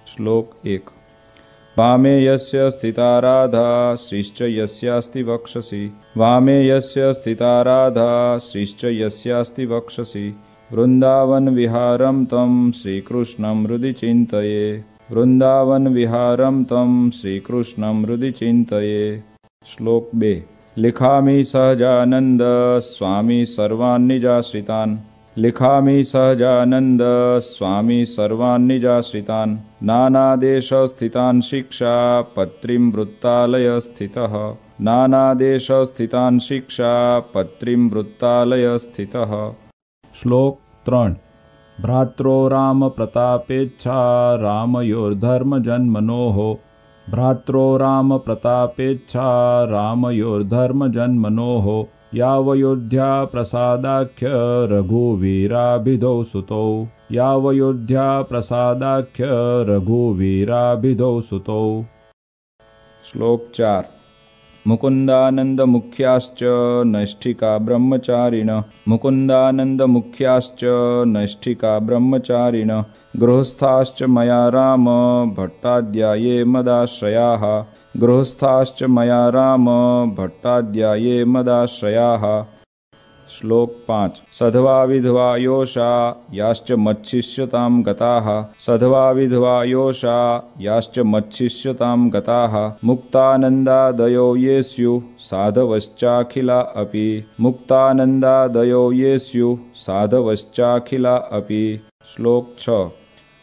श्लोक 1। वामे यस्य स्थिता राधा श्रीश्च यस्यास्ति वक्षसि। वामे यस्य स्थिता राधा श्रीश्च यस्यास्ति वक्षसि। वृंदावन विहारं तं श्रीकृष्णं हृदि चिन्तये। वृंदावन विहारं तं श्रीकृष्णं हृदि चिन्तये। श्लोक 2। लिखामि सहजानंद स्वामी सर्वान् निजाश्रितान्। लिखामि सहजानंद स्वामी सर्वान् निजाश्रितान्। नानादेश स्थितान् शिक्षा पत्रीं वृत्तालय स्थितः। नानादेश स्थितान् शिक्षा पत्रीं वृत्तालय स्थितः। श्लोक 3। भ्रात्रो राम प्रतापेच्छा रामयोर्धर्म जन्मनोः। भ्रात्रो राम प्रतापेच्छा रामयोर्धर्म जन्मनोः। यावयोध्या प्रसादाख्य रघुवीराभिधौ सुतौ। यावयोध्या प्रसादाख्य रघुवीराभिधौ सुतौ। श्लोक 4। मुकुंदानंद मुख्याश्च नैष्ठिका ब्रह्मचारिण। मुकुंदानंद मुख्याश्च नैष्ठिका ब्रह्मचारिण। गृहस्थाश्च मया राम भट्टाद्या ये मदाश्रयाः। गृहस्थाश्च मया राम भट्टाद्या ये मदाश्रयाः। श्लोक 5। सधवा विधवा योषा याश्च मच्छिष्यतां गताः। सधवा विधवा योषा याश्च मच्छिष्यतां गताः। मुक्तानन्दादयो ये स्युः साधवश्चाखिला अपि। मुक्तानन्दादयो ये स्युः साधवश्चाखिला अपि। श्लोक 6।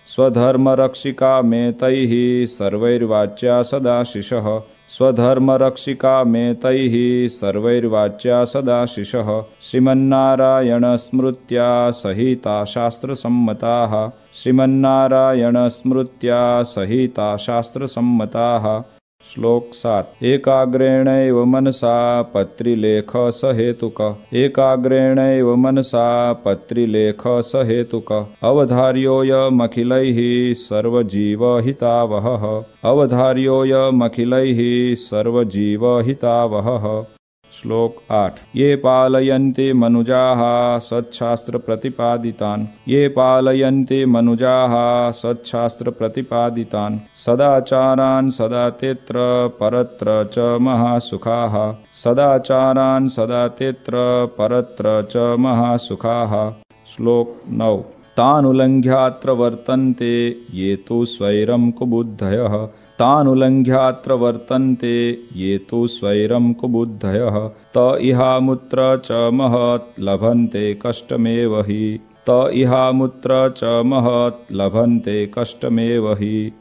स्वधर्मरक्षिका मे तैः सर्वैर्वाच्या सदाशिषः। स्वधर्मरक्षिका मे तैः सर्वैर्वाच्या सदाशिषः। श्रीमन्नारायणस्मृत्या सहिता शास्त्रसम्मताः। श्रीमन्नारायणस्मृत्या सहिता शास्त्रसम्मताः। श्लोक 7। एकाग्रेणैव मनसा पत्रिलेख सहेतुक। एकाग्रेणैव मनसा पत्रिलेख सहेतुक। अवधार्योऽयमखिलैः सर्वजीवहितावहः। अवधार्योऽयमखिलैः सर्वजीवहितावहः। श्लोक 8। ये पालयन्ति मनुजाः सच्छास्त्र प्रतिपादितान्। ये पालयन्ति मनुजाः सच्छास्त्र प्रतिपादितान्। सदाचारान् सदा तेत्र परत्र च महासुखाः। सदाचारान् सदा तेत्र परत्र च महासुखाः। श्लोक 9। तानुलङ्घ्यात्र वर्तन्ते ये तु स्वैरं कुबुद्धयः। तानुलङ्घ्यात्र वर्तन्ते ये तु स्वैरं कुबुद्धयः। त इहामुत्र च महत् लभन्ते कष्टमेव हि। त इहामुत्र च महत् लभन्ते कष्टमेव हि।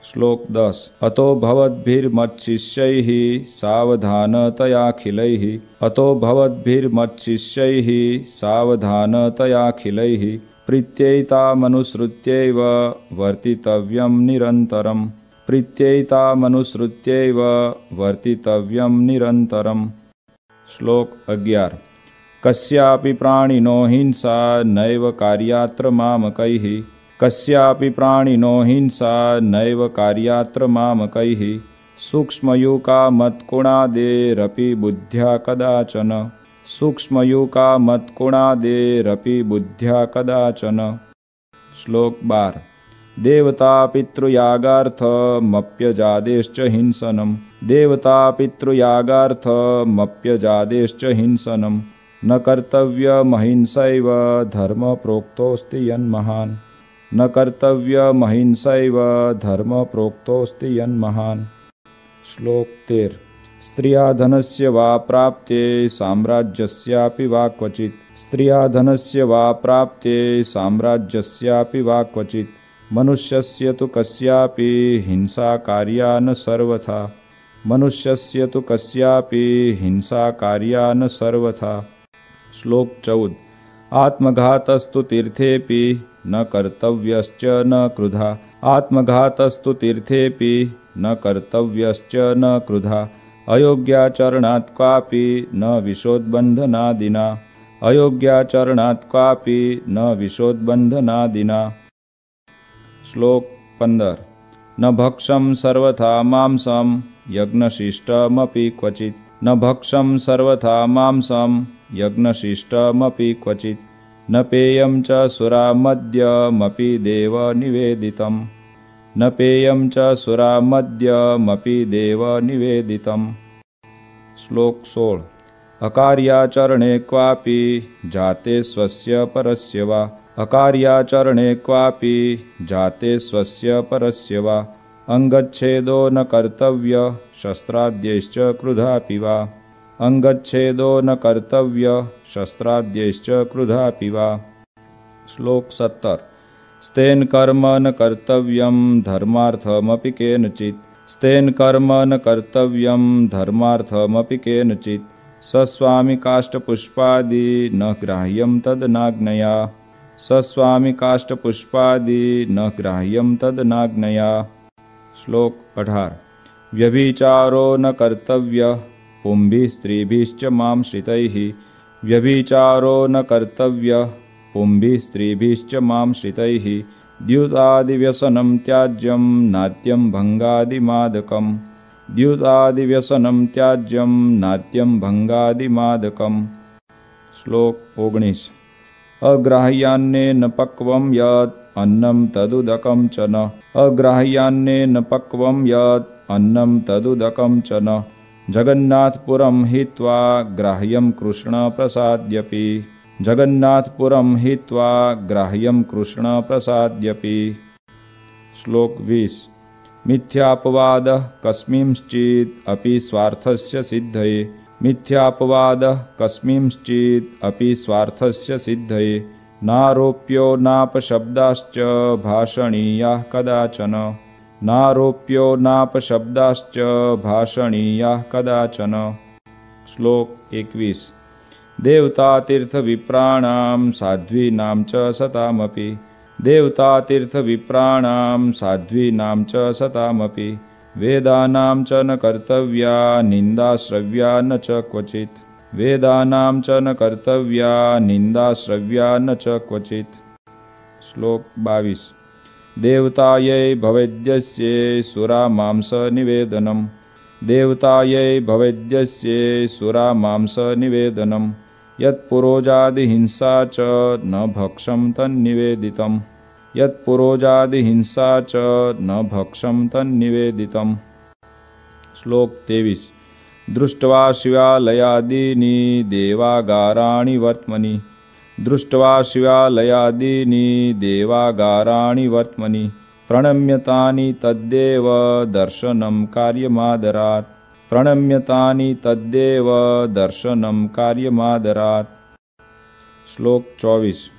श्लोक 10। अतो भवद्भिर्मच्छिष्यैः सावधानतयाखिलैः। अतो भवद्भिर्मच्छिष्यैः सावधानतयाखिलैः। प्रीत्यैतामनुसृत्यैव वर्तितव्यं निरन्तरम्। प्रीत्यैतामनुसृत्यैव वर्तितव्यं निरन्तरम्। श्लोक 11। कस्यापि प्राणिनो हिंसा नैव कार्यात्र मामकैः। कस्यापि प्राणिनो हिंसा नैव कार्यात्र मामकैः। सूक्ष्मयूका मत्कुणादेरपि बुद्ध्या कदाचन। सूक्ष्मयूका मत्कुणादेरपि बुद्ध्या कदाचन। श्लोक 12। देवता पितृयागार्थमप्यजादेश्च हिंसनम्। देवता पितृयागार्थमप्यजादेश्च हिंसनम्। न कर्तव्यमहिंसैव धर्म प्रोक्तोऽस्ति यन्महान्। न कर्तव्यमहिंसैव धर्म प्रोक्तोऽस्ति यन्महान्। श्लोक 13। स्त्रिया धनस्य वा प्राप्ते साम्राज्यस्यापि वा क्वचित्। स्त्रिया धनस्य वा प्राप्ते साम्राज्यस्यापि वा क्वचित्। मनुष्यस्य तु कस्यापि हिंसा कार्या न सर्वथा। मनुष्यस्य तु कस्यापि हिंसा कार्या न सर्वथा। श्लोक 14। आत्मघातस्तु तीर्थेऽपि न कर्तव्यश्च न क्रुधा। आत्मघातस्तु तीर्थेऽपि न कर्तव्यश्च न क्रुधा। अयोग्याचरणात् क्वापि न विषोद्बन्धनादिना। अयोग्याचरणात् क्वापि न विषोद्बन्धनादिना। श्लोक 15। न भक्षं सर्वथा मांसं यज्ञशिष्टमपि क्वचित्। न भक्षं सर्वथा मांसं यज्ञशिष्टमपि क्वचित्। न पेयं च सुरामद्यमपि देव निवेदितम्। न पेयं च सुरामद्यमपि देव निवेदितम्। श्लोक 16। अकार्याचरणे क्वापि जाते स्वस्य परस्य वा अकार्याचरणे क्वापि जाते स्वस्य परस्य वा अंगच्छेदो न कर्तव्य शस्त्राद्यैश्च क्रुधापि वा अंगच्छेदो न कर्तव्य शस्त्राद्यैश्च क्रुधापि वा। श्लोक 17। स्तेन कर्म न कर्तव्यं धर्मार्थमपि केनचित् स्तेन कर्म न कर्तव्यं धर्मार्थमपि केनचित् सस्वामि काष्ठपुष्पादि न ग्राह्यं तदनाज्ञया सस्वामि काष्ठपुष्पादि न ग्राह्यं तदनाज्ञया। श्लोक 18। व्यभिचारो न कर्तव्य पुंभिः स्त्रीभिश्च मां श्रितैः व्यभिचारो न कर्तव्य पुंभिः स्त्रीभिश्च मां श्रितैः द्युतादिव्यसनं त्याज्यं नात्यं भंगादिमादकम् द्युतादिव्यसनं त्याज्यं नात्यं भंगादिमादकम्। श्लोक 19। अग्राह्यान्नेन पक्वं यत् अन्नं तदुदकं च न अग्राह्यान्नेन पक्वं यत् अन्नं तदुदकं च न जगन्नाथपुरं हित्वा ग्राह्यं कृष्ण प्रसाद्यपि जगन्नाथपुरं हित्वा ग्राह्यं कृष्ण प्रसाद्यपि। श्लोक 20। मिथ्यापवादः कस्मिंश्चित् अपि स्वार्थस्य सिद्धये मिथ्यापवादः कस्मिंश्चित् अपि स्वार्थस्य सिद्धये नारोप्यो नापशब्दाश्च भाषणीयाः कदाचन नारोप्यो नापशब्दाश्च भाषणीयाः कदाचन। श्लोक 21। देवतातीर्थविप्राणां साध्वीनां च सतामपि देवतातीर्थविप्राणां साध्वीनां च सतामपि वेदानां च न कर्तव्या निन्दाश्रव्या न च क्वचित् वेदानां च न कर्तव्या निन्दाश्रव्या न च क्वचित्। श्लोक 22। देवतायै भवेद्यस्ये सुरामांस निवेदनम् देवतायै भवेद्यस्ये सुरामांस निवेदनम् यत्पुरोजादिहिंसा च न भक्षं तन्निवेदितम् यत्पुरोजादिहिंसा च न भक्षं तन्निवेदितम्। श्लोक 23। दृष्ट्वा शिवालयादीनि देवागाराणि वर्त्मनि दृष्ट्वा शिवालयादीनि देवागाराणि वर्त्मनि प्रणम्यतानि तद्देव दर्शनं कार्यमादरात् प्रणम्यतानि तद्देव दर्शनं कार्यमादरात्। श्लोक 24।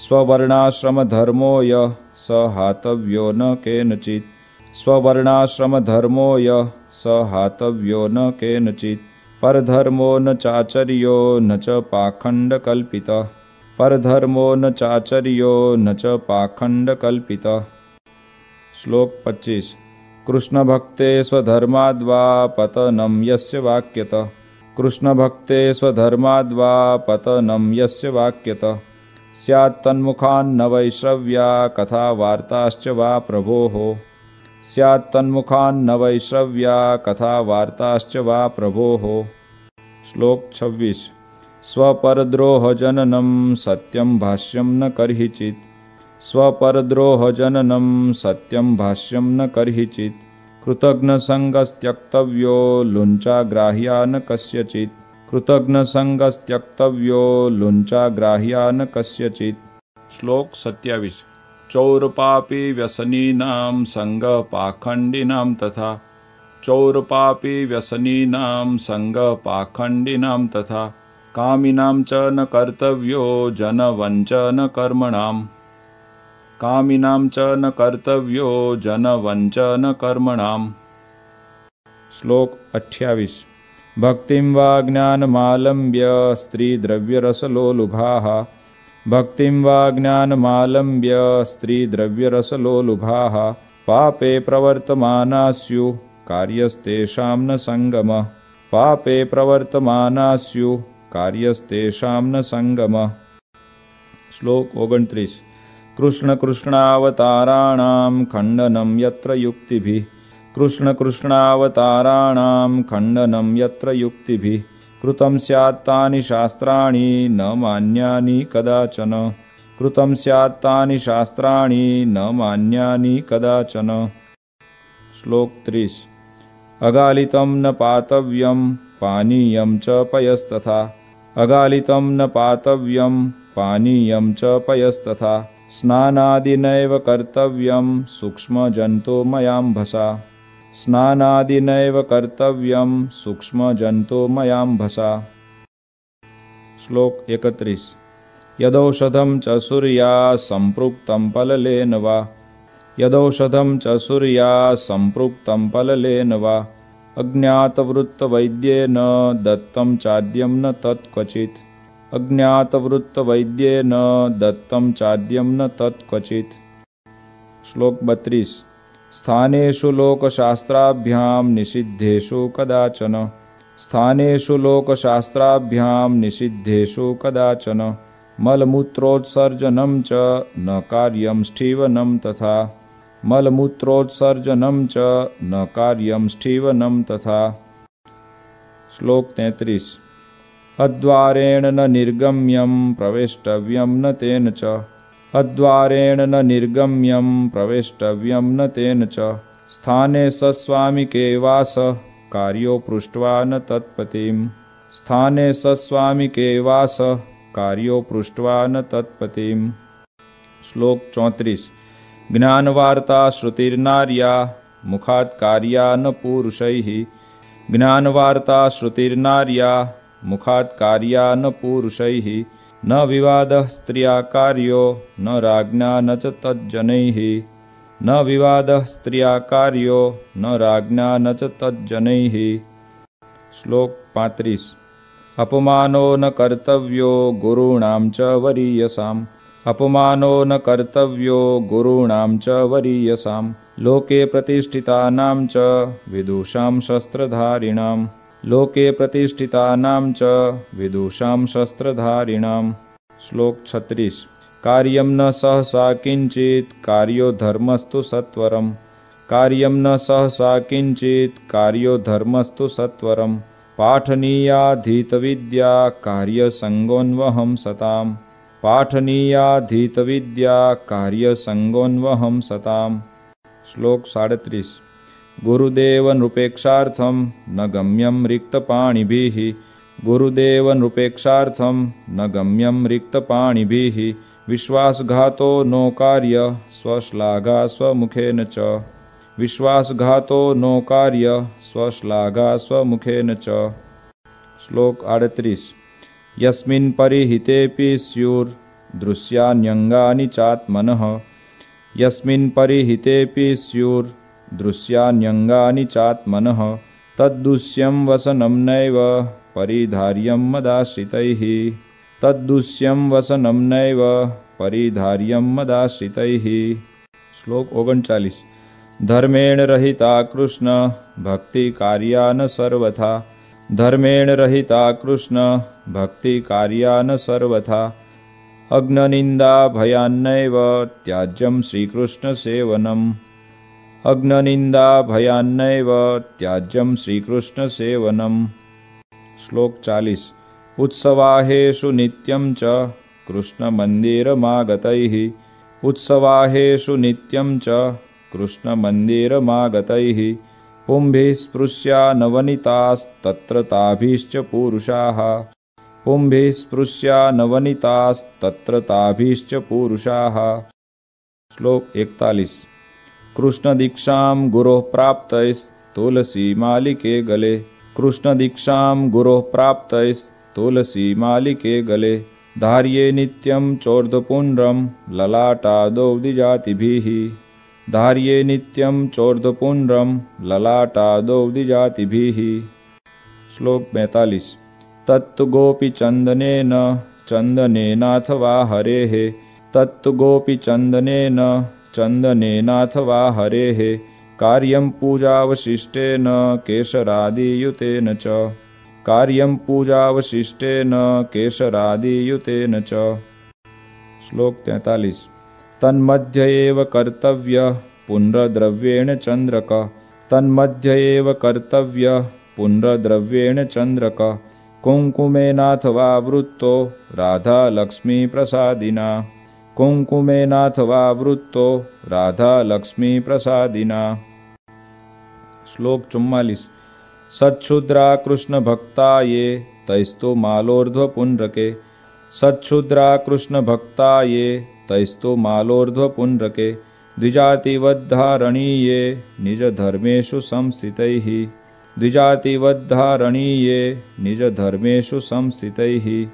स्ववर्णाश्रमधर्मो यः स हातव्यो न केनचित् स्ववर्णाश्रमधर्मो यः स हातव्यो न केनचित् परधर्मो न चाचर्यो न च पाखण्डकल्पितः परधर्मो न चाचर्यो न च पाखण्डकल्पितः। श्लोक 25। कृष्णभक्ते स्वधर्माद्वा पतनं यस्य वाक्यतः कृष्णभक्ते स्वधर्माद्वा पतनं यस्य वाक्यतः स्यात् तन्मुखान्न वैश्रव्या कथा वार्ताश्च वा प्रभोः स्यात् तन्मुखान्न वैश्रव्या कथा वार्ताश्च वा प्रभोः। श्लोक 26। स्वपरद्रोहजननं सत्यं भाष्यं न कर्हिचित् स्वपरद्रोहजननं सत्यं भाष्यं न कर्हिचित् कृतघ्नसङ्गस्त्यक्तव्यो लुञ्चाग्राह्या न कस्यचित् कृतघ्नसङ्गस्त्यक्तव्यो लुञ्चाग्राह्या न कस्यचित्। श्लोक 27। चौरपापी व्यसनीनां संगः पाखण्डिनां तथा चौरपापी व्यसनीनां संगः पाखण्डिनां तथा कामिनां च न कर्तव्यो जनवञ्चन कर्मणां कामिनां च न कर्तव्यो जनवञ्चन कर्मणां। श्लोक 28। भक्तिं वा ज्ञानमालम्ब्य स्त्रीद्रव्यरसलोलुभाः भक्तिं वा ज्ञानमालम्ब्य स्त्रीद्रव्यरसलोलुभाः पापे प्रवर्तमाना स्युः कार्यस्तेषां न संगमः पापे प्रवर्तमाना स्युः कार्यस्तेषां न संगमः। श्लोक 29। कृष्ण कृष्णावताराणां खण्डनं यत्र युक्तिभिः कृष्ण कृष्णावताराणां खण्डनं यत्र युक्तिभिः कृतं स्यात् तानि शास्त्राणि न मान्यानि कदाचन कृतं स्यात् तानि शास्त्राणि न मान्यानि कदाचन। श्लोक 30। अगालितं न पातव्यं पानीयं च पयस्तथा। अगालितं न पातव्यं पानीयं च पयस्तथा। स्नानादिनैव कर्तव्यं सूक्ष्मजन्तोमयाम्भसा। स्नानादिनैव कर्तव्यं सूक्ष्मजन्तोमयाम्भसा। श्लोक 31। यदौषधं च सूर्या सम्पृक्तं पललेन वा। यदौषधं च सूर्या सम्पृक्तं पललेन वा। अज्ञातवृत्तवैद्येन दत्तं चाद्यं न तत्क्वचित्। अज्ञातवृत्तवैद्येन दत्तं चाद्यं न तत्क्वचित्। श्लोक 32। स्थानेषु लोकशास्त्राभ्यां निषिद्धेषु कदाचन। स्थानेषु लोकशास्त्राभ्यां निषिद्धेषु कदाचन। मलमूत्रोत्सर्जनं च न कार्यं स्ठीवनं तथा। मलमूत्रोत्सर्जनं च न कार्यं स्ठीवनं तथा। श्लोक 33। अद्वारेण न निर्गम्यं प्रवेष्टव्यं न तेन च। अद्वारेण न निर्गम्यं प्रवेष्टव्यं न तेन च। स्थाने सस्वामिके वास कार्यो पृष्ट्वा न तत्पतिम्। स्थाने सस्वामिके वास कार्यो पृष्ट्वा न तत्पतिम्। श्लोक 34। ज्ञानवार्ता श्रुतिर्नार्या मुखात् कार्या न पुरुषैः। ज्ञानवार्ता श्रुतिर्नार्या मुखात् कार्या न पुरुषैः। न विवादः स्त्रिया कार्यो न राज्ञा न च तज्जनैः। न विवादः स्त्रिया कार्यो न राज्ञा न च तज्जनैः। श्लोक 35। अपमानो न कर्तव्यो गुरूणां च वरीयसाम्। अपमानो न कर्तव्यो गुरूणां च वरीयसाम्। लोके प्रतिष्ठितानां च विदुषां शस्त्रधारिणां। लोके प्रतिष्ठितानां च विदुषां शस्त्रधारिणां। श्लोक 36। कार्यं न सहसा किंचित् कार्यो धर्मस्तु सत्वरम्। कार्यं न सहसा किंचित् कार्यो धर्मस्तु सत्वरम्। पाठनीयाधीतविद्या कार्यसंगोन्वहं सताम्। पाठनीयाधीतविद्या कार्यसंगोन्वहं सताम्। श्लोक 37। गुरुदेव नृपेक्षार्थं न गम्यं रिक्तपाणिभिः। गुरुदेव नृपेक्षार्थं न गम्यं रिक्तपाणिभिः। विश्वासघातो नो कार्य स्वश्लाघा स्वमुखेन च। विश्वासघातो नो कार्य स्वश्लाघा स्वमुखेन च। श्लोक 38। यस्मिन् परिहितेऽपि स्युर्दृश्यान्यङ्गानि चात्मनः। यस्मिन् परिहितेऽपि स्युर्दृश्यान्यङ्गानि चात्मनः। तद्दुष्यं वसनं नैव परिधार्यं मदाश्रितैः। तद्दुष्यं वसनं नैव परिधार्यं मदाश्रितैः। श्लोक 39। धर्मेण रहिता कृष्ण भक्ति कार्या न सर्वथा। धर्मेण रहिता कृष्ण भक्ति कार्या न सर्वथा। अग्ननिंदा भयान्नैव त्याज्यं श्रीकृष्ण सेवनम्। अग्ननिंदा भयान्नैव त्याज्यं श्रीकृष्ण सेवनम्। श्लोक 40। उत्सवाहेषु नित्यं च कृष्णमन्दिरमागतैः। उत्सवाहेषु नित्यं च कृष्णमन्दिरमागतैः। पुंभिः स्पृश्या नवनीतास्तत्र ताभिश्च पुरुषाः। पुंभिः स्पृश्या नवनीतास्तत्र ताभिश्च पुरुषाः। श्लोक 41। कृष्णदीक्षां गुरोः प्राप्तैस्तुलसीमालिके गले। कृष्णदीक्षां गुरोः प्राप्तैस्तुलसीमालिके गले। धार्ये नित्यं चोर्ध्वपुण्ड्रं ललाटादौ द्विजातिभिः। धार्ये नित्यं चोर्ध्वपुण्ड्रं ललाटादौ द्विजातिभिः। श्लोक 42। तत्तु गोपीचन्दनेन चन्दनेनाथवा हरेः। तत्तु गोपीचन्दनेन चन्दनेनाथवा हरेः। कार्यं पूजावशिष्टेन केशरादियुतेन च। कार्यं पूजावशिष्टेन केशरादियुतेन च। श्लोक 43। तन्मध्य एव कर्तव्य पुण्ड्रद्रव्येण चन्द्रक। तन्मध्य एव कर्तव्य पुण्ड्रद्रव्येण चन्द्रक। कुङ्कुमेनाथवा वृत्तो राधा लक्ष्मी प्रसादिना। कुङ्कुमेनाथवा वृत्तो राधा लक्ष्मी प्रसादिना। श्लोक 44। सच्छुद्रा कृष्ण भक्ता ये तैस्तु मालोर्ध्व पुण्ड्रके। सच्छुद्रा कृष्ण भक्ता ये तैस्तु मालोर्ध्व पुण्ड्रके। द्विजातिवद्धारणीये निज धर्मेषु संस्थितैः। द्विजातिवद्धारणीये निज धर्मेषु संस्थितैः।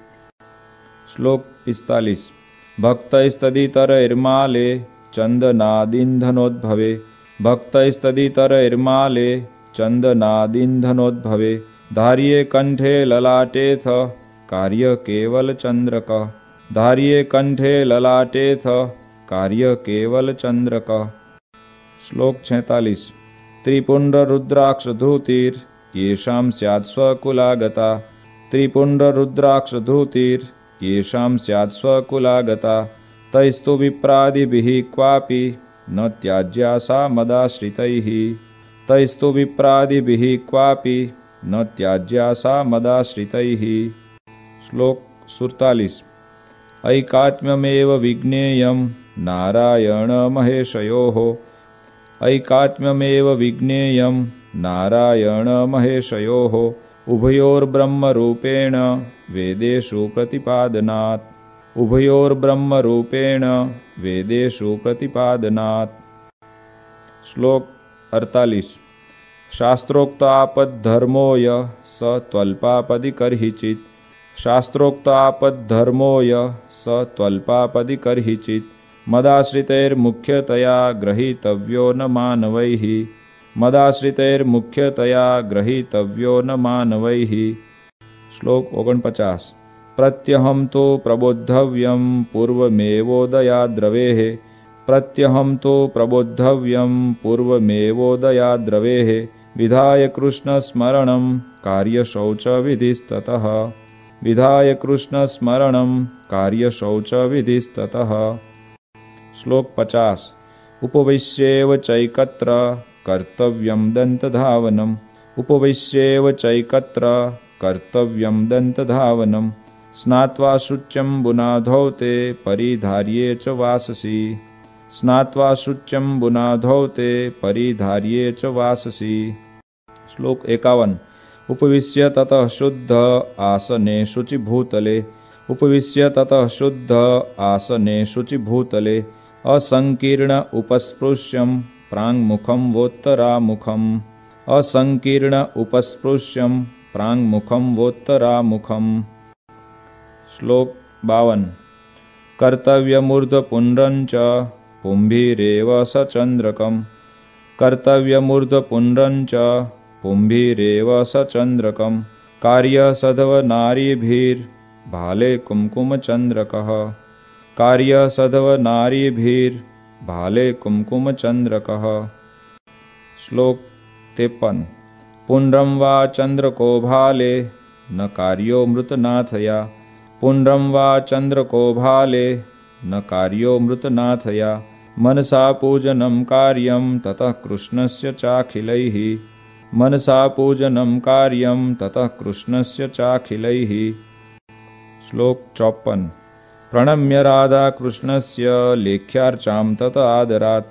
श्लोक 45। भक्तैस्तदितरैर्माले चन्दनादिन्धनोद्भवे। भक्तैस्तदितरैर्माले चन्दनादिन्धनोद्भवे। धार्ये कंठे ललाटेथ कार्य केवल चंद्रक। धार्ये कंठे ललाटेथ कार्य केवल चंद्रक। श्लोक 46। त्रिपुंड्र रुद्राक्ष धृतिर येषां स्यात् स्वकुलागता। त्रिपुंड्र रुद्राक्ष धृतिर येषां स्यात् स्वकुलागता। तैस्तु विप्रादिभिः क्वापि न त्याज्या सा मदाश्रितैः। तैस्तु विप्रादिभिः क्वापि न त्याज्या सा मदाश्रितैः। श्लोक 47। ऐकात्म्यमेव विज्ञेयं नारायण महेशयोः। ऐकात्म्यमेव विज्ञेयं नारायण महेशयोः। उभयोर्ब्रह्मरूपेण वेदेषु प्रतिपादनात्। उभयोर्ब्रह्मरूपेण वेदेषु प्रतिपादनात्। श्लोक 48। शास्त्रोक्तापद्धर्मो यः स त्वल्पापदि कर्हिचित्। शास्त्रोक्तापद्धर्मो यः स त्वल्पापदि कर्हिचित्। मदाश्रितैर्मुख्यतया ग्रहीतव्यो न मानवैः। मदाश्रितैर्मुख्यतया ग्रहीतव्यो न मानवैः। श्लोक 49। प्रत्यहं तो प्रबोद्धव्यं पूर्वमेवोदयाद्रवेः। प्रत्यहं तो प्रबोद्धव्यं पूर्वमेवोदयाद्रवेः। विधाय कृष्णस्मरणं कार्यशौचविधिस्ततः। विधाय कृष्णस्मरणं कार्यशौचविधिस्ततः। श्लोक 50। उपविश्येव चैकत्र कर्तव्यं दन्तधावनम्। उपविश्येव चैकत्र कर्तव्यं दन्तधावनम्। स्नात्वा शुच्यं बुनाधौ ते परिधार्ये च वाससि। स्नात्वा शुच्यं बुनाधौ ते परिधार्ये च वाससि। श्लोक 51। उपविश्य ततः शुद्ध आसने शुचिभूतले। उपविश्य ततः शुद्ध आसने शुचिभूतले। असंकीर्ण उपस्पृश्यं प्राङ्मुखं वोत्तरामुखम्। असंकीर्ण उपस्पृश्यं प्राङ्मुखं वोत्तरामुखम्। श्लोक 52। कर्तव्यमूर्ध्वपुण्ड्रं च पुंभिरेव सचन्द्रकम्। कर्तव्यमूर्ध्वपुण्ड्रं च पुंभिरेव सचन्द्रकम्। कार्यसधवनारीभिर्भाले कुङ्कुमचन्द्रकः। कार्यसधवनारीभिर्भाले कुङ्कुमचन्द्रकः। श्लोक 53। पुण्ड्रं वा चन्द्रको भाले न कार्यो मृतनाथया। पुण्ड्रं वा चन्द्रको भाले न कार्यो मृतनाथया। मनसा पूजनं कार्यं ततः कृष्णस्य चाखिलैः। मनसा पूजनं कार्यं ततः कृष्णस्य चाखिलैः। श्लोक 54। प्रणम्य राधा कृष्णस्य लेख्यार्चां तत आदरात्।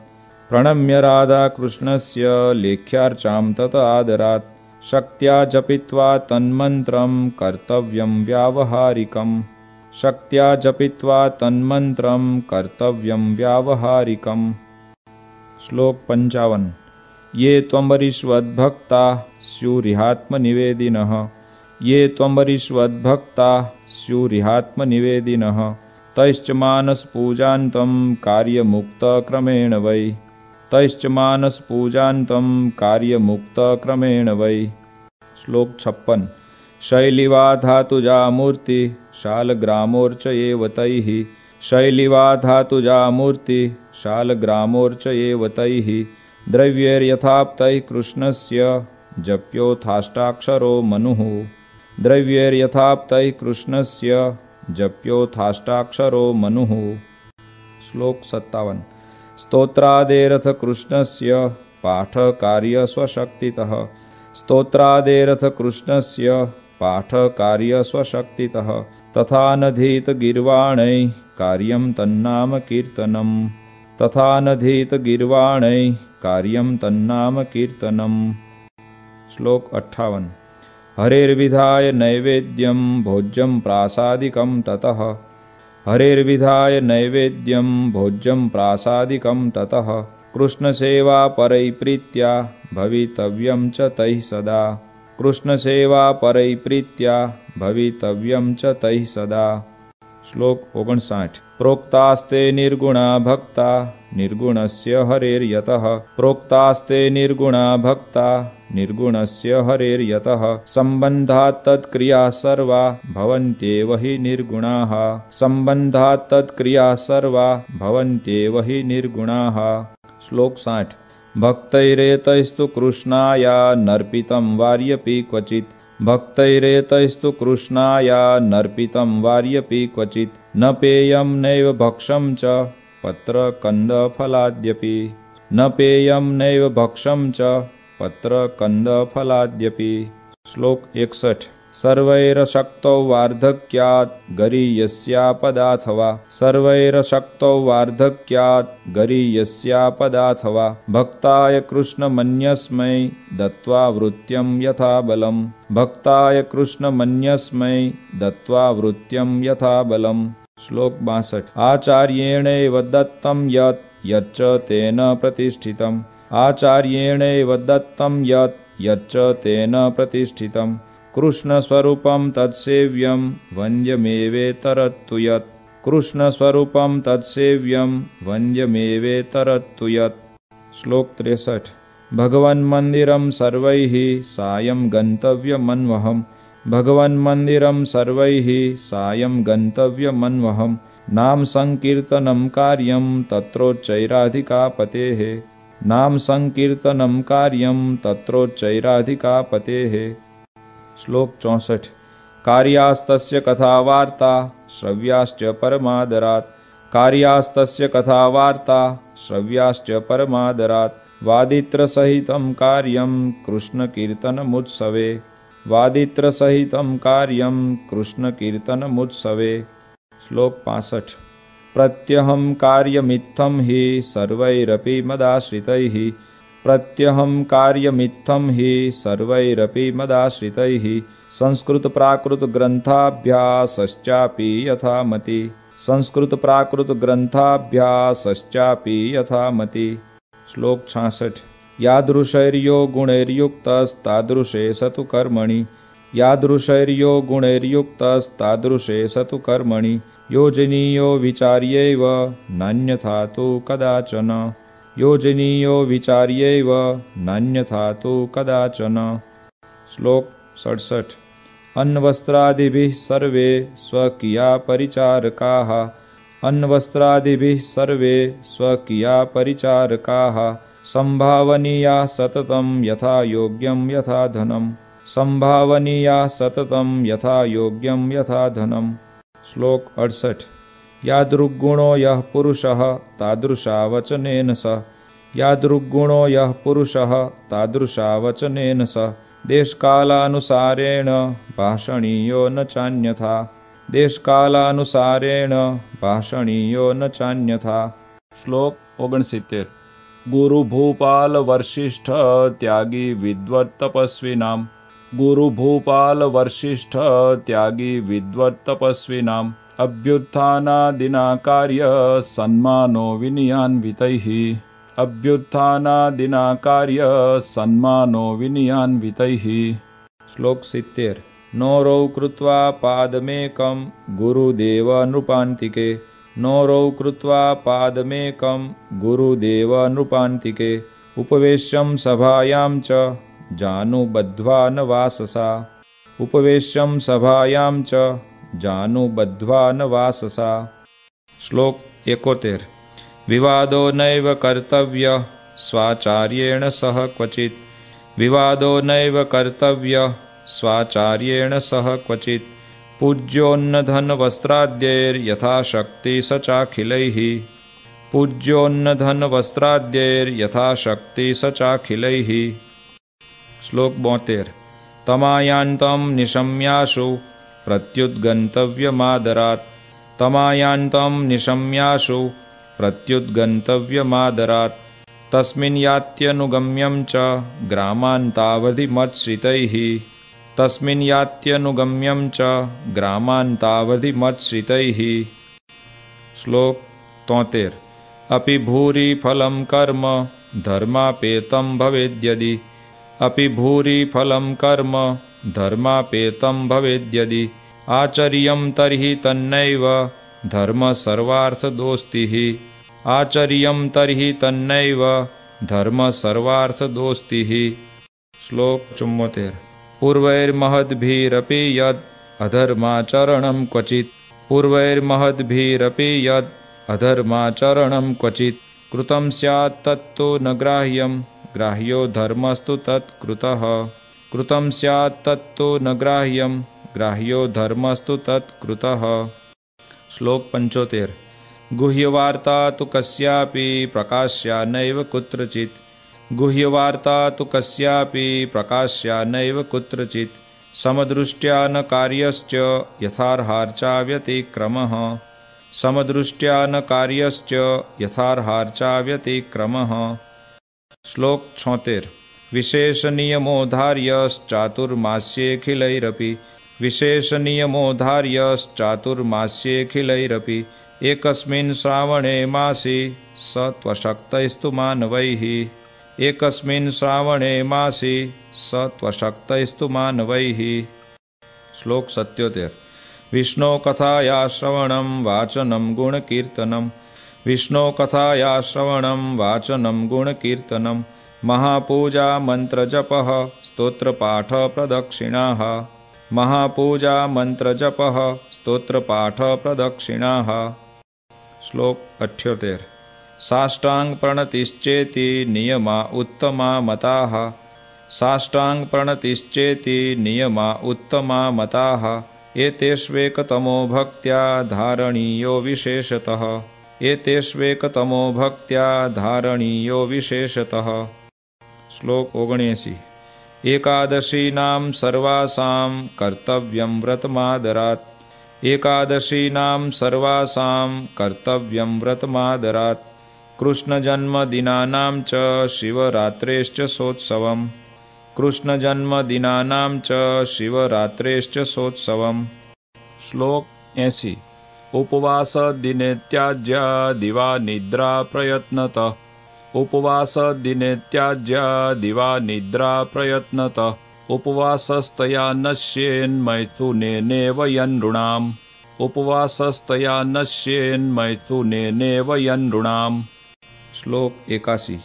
प्रणम्य राधा कृष्णस्य लेख्यार्चां तत आदरात्। शक्त्या जपित्वा तन्मन्त्रं कर्तव्यं व्यावहारिकम्। शक्त्या जपित्वा तन्मन्त्रं कर्तव्यं व्यावहारिकम्। श्लोक 55। ये त्वम्बरीष्वद्भक्ता स्युरिहात्मनिवेदिनः। ये त्वम्बरीष्वद्भक्ता स्युरिहात्मनिवेदिनः। तैश्च मानसपूजान्तं कार्यमुक्तक्रमेण वै। तैश्च मानसपूजान्तं कार्यमुक्तक्रमेण वै। श्लोक 56। शैलिवा धातुजा मूर्ति शालग्रामोर्चयेव तैः। शैलिवा धातुजा मूर्ति शालग्रामोर्चयेव तैः। द्रव्यैर्यथाप्तैः कृष्णस्य जप्योथाष्टाक्षरो मनुः। द्रव्यैर्यथाप्तैः कृष्णस्य जप्योथाष्टाक्षरो मनुः। श्लोक 57। स्तोत्रादेरथ कृष्णस्य पाठकार्य स्वशक्तितः। स्तोत्रादेरथ कृष्णस्य पाठकार्य स्वशक्तितः। तथा नधीत गीर्वाणैः कार्यं तन्नाम कीर्तनम् तथा नधीत गीर्वाणैः कार्यं तन्नाम कीर्तनम्। श्लोक 58। हरेर्विधाय नैवेद्यं भोज्यं प्रासादिकं ततः हरेर्विधाय नैवेद्यं भोज्यं प्रासादिकं ततः कृष्णसेवा परैप्रीत्या भवितव्यं च तैः सदा कृष्णसेवा परैप्रीत्या भवितव्यं च तैः सदा। श्लोक 59। प्रोक्तास्ते निर्गुणा भक्ता निर्गुणस्य हरेर्यतः प्रोक्तास्ते निर्गुणा भक्ता निर्गुणस्य हरेर्यतः सम्बन्धात् तत्क्रियाः सर्वा भवन्त्येव हि निर्गुणाः सम्बन्धात् तत्क्रियाः सर्वा भवन्त्येव हि निर्गुणाः। श्लोक 60। भक्तैरेतैस्तु कृष्णाया नर्पितं वार्यपि क्वचित् भक्तैरेतैस्तु कृष्णाया नर्पितं वार्यपि क्वचित् न पेयं नैव भक्षं च पत्रकन्दफलाद्यपि न पेयं नैव भक्षं च पत्रकन्दफलाद्यपि। श्लोक 61। सर्वैरशक्तौ वार्धक्यात् गरीयस्यापदाथवा सर्वैरशक्तौ वार्धक्यात् गरीयस्यापदाथवा भक्ताय कृष्णमन्यस्मै दत्त्वा वृत्यं यथा बलम् भक्ताय कृष्णमन्यस्मै दत्त्वा वृत्यं यथा बलम्। श्लोक 62। आचार्येणैव दत्तं यत् यच्च तेन प्रतिष्ठितम् आचार्येणैव दत्तं यत् यच्च तेन प्रतिष्ठितम् कृष्णस्वरूपं तत्सेव्यं वन्द्यमेवेतरत्तु यत् कृष्णस्वरूपं तत्सेव्यं वन्द्यमेवेतरत्तु यत्। श्लोक 63। भगवन्मन्दिरं सर्वैः सायं गन्तव्यमन्वहम् भगवन्मन्दिरं सर्वैः सायं गन्तव्यमन्वहम् नाम संकीर्तनं कार्यं तत्रोच्चैराधिकापतेः नाम संकीर्तनं कार्यं तत्रोच्चैराधिकापतेः। श्लोक 64। कार्यास्तस्य कथावार्ता श्रव्याश्च परमादरात् कार्यास्तस्य कथावार्ता श्रव्याश्च परमादरात् वादित्रसहितं कार्यं कृष्णकीर्तनमुत्सवे वादित्रसहितं कार्यं कृष्णकीर्तनमुत्सवे। श्लोक 65। प्रत्यहं कार्यमित्थं हि सर्वैरपि मदाश्रितैः प्रत्यहं कार्यमित्थं हि सर्वैरपि मदाश्रितैः संस्कृतप्राकृतग्रन्थाभ्यासश्चापि यथामति संस्कृतप्राकृतग्रन्थाभ्यासश्चापि यथामति। श्लोक 66। यादृशैर्यो गुणैर्युक्तस्तादृशे स तु कर्मणि यादृशैर्यो गुणैर्युक्तस्तादृशे स तु कर्मणि योजनीयो विचार्यैव नान्यथा तु कदाचन योजनीयो विचार्यैव नान्यथा तु कदाचन। श्लोक 67। अन्नवस्त्रादिभिः सर्वे स्वकीया परिचारकाः अन्नवस्त्रादिभिः सर्वे स्वकीया परिचारकाः संभावनीया सततं यथा योग्यं यथा धनम् संभावनीया सततं यथा योग्यं यथा धनम्। श्लोक 68। यादृग्गुणो यः पुरुषः तादृशा वचनेन स यादृग्गुणो यः पुरुषः तादृशा वचनेन स देशकालानुसारेण भाषणीयो न चान्यथा देशकालानुसारेण भाषणीयो न चान्यथा। श्लोक 69। गुरुभूपाल वशिष्ठ त्यागी विद्वत् तपस्विनाम् गुरुभूपाल वशिष्ठ त्यागी विद्वत् तपस्विनाम् अभ्युत्थानादिना कार्य सन्मानो विनयान्वितैः अभ्युत्थानादिना कार्य सन्मानो विनयान्वितैः। श्लोक 70। नोरौ कृत्वा पादमेकं गुरुदेव नृपान्तिके नोरौ कृत्वा पादमेकं गुरुदेव नृपान्तिके उपवेश्यं सभायां च जानुबद्ध्वा न वाससा उपवेश्यं सभायां च जानुबद्ध्वा न वाससा। श्लोक 71। विवादो नैव कर्तव्यः स्वाचार्येण सह क्वचित् विवादो नैव कर्तव्यः स्वाचार्येण सह क्वचित् पूज्योन्नधनवस्त्राद्यैर्यथाशक्ति स चाखिलैः पूज्योन्नधनवस्त्राद्यैर्यथाशक्ति स चाखिलैः। श्लोक 72। तमायान्तं निशम्याशु प्रत्युद्गन्तव्यमादरात् तमायान्तं निशम्याशु प्रत्युद्गन्तव्यमादरात् तस्मिन् यात्यनुगम्यं च ग्रामान्तावधिमत्श्रितैः तस्मिन् यात्यनुगम्यं च ग्रामान्तावधिमत्श्रितैः। श्लोक 73। अपि भूरि फलं कर्म धर्मापेतं भवेद्यदि अपि भूरि फलं कर्म धर्मापेतं भवेद्यदि आचर्यं तर्हि तन्नैव धर्म सर्वार्थदोस्तिः आचर्यं तर्हि तन्नैव धर्म सर्वार्थदोस्तिः। श्लोक 74। पूर्वैर्महद्भिरपि यद् अधर्माचरणं क्वचित् पूर्वैर्महद्भिरपि यद् अधर्माचरणं क्वचित् कृतं स्यात् तत्तु न ग्राह्यं ग्राह्यो धर्मस्तु तत्कृतः कृतं स्यात् तत्तु न ग्राह्यं ग्राह्यो धर्मस्तु तत्कृतः। श्लोक 75। गुह्यवार्ता तु कस्यापि प्रकाश्या नैव कुत्रचित् गुह्यवार्ता तु कस्यापि प्रकाश्या नैव कुत्रचित् समदृष्ट्या न कार्यश्च यथार्हार्चा व्यतिक्रमः समदृष्ट्या न कार्यश्च यथार्हार्चा व्यतिक्रमः। श्लोक 76। विशेषनियमोधार्यश्चातुर्मास्येऽखिलैरपि विशेषनियमोधार्यश्चातुर्मास्येऽखिलैरपि एकस्मिन् श्रावणे मासि स त्वशक्तैस्तु मानवैः एकस्मिन् श्रावणे मासि स त्वशक्तैस्तु मानवैः। श्लोक 77। विष्णो कथाया श्रवणं वाचनं गुणकीर्तनं विष्णो कथाया श्रवणं वाचनं गुणकीर्तनं महापूजा मंत्रजपः स्तोत्रपाठ प्रदक्षिणाः महापूजा मंत्रजपः स्तोत्रपाठ प्रदक्षिणाः। श्लोक 78। साष्टांग प्रणतिश्चेति नियमा उत्तमा मताः साष्टांग प्रणतिश्चेति नियमा उत्तमा मताः एतेष्वेकतमो भक्त्या धारणीयो विशेषतः एतेष्वेकतमो भक्त्या धारणीयो विशेषतः। श्लोक 79। एकादशीनां सर्वासां कर्तव्यं व्रतमादरात् एकादशीनां सर्वासां कर्तव्यं व्रतमादरात् कृष्णजन्मदिनानां च शिवरात्रेश्च सोत्सवम् कृष्णजन्मदिनानां च शिवरात्रेश्च सोत्सवम्। श्लोक 80। उपवास दिने त्याज्य दिवा निद्रा प्रयत्नत उपवास दिने त्याज्य दिवा निद्रा प्रयत्नत उपवासस्तया नश्येन्मैथुनेनेव यनृणाम् उपवासस्तया नश्येन्मैथुनेनेव यनृणाम्। श्लोक 81।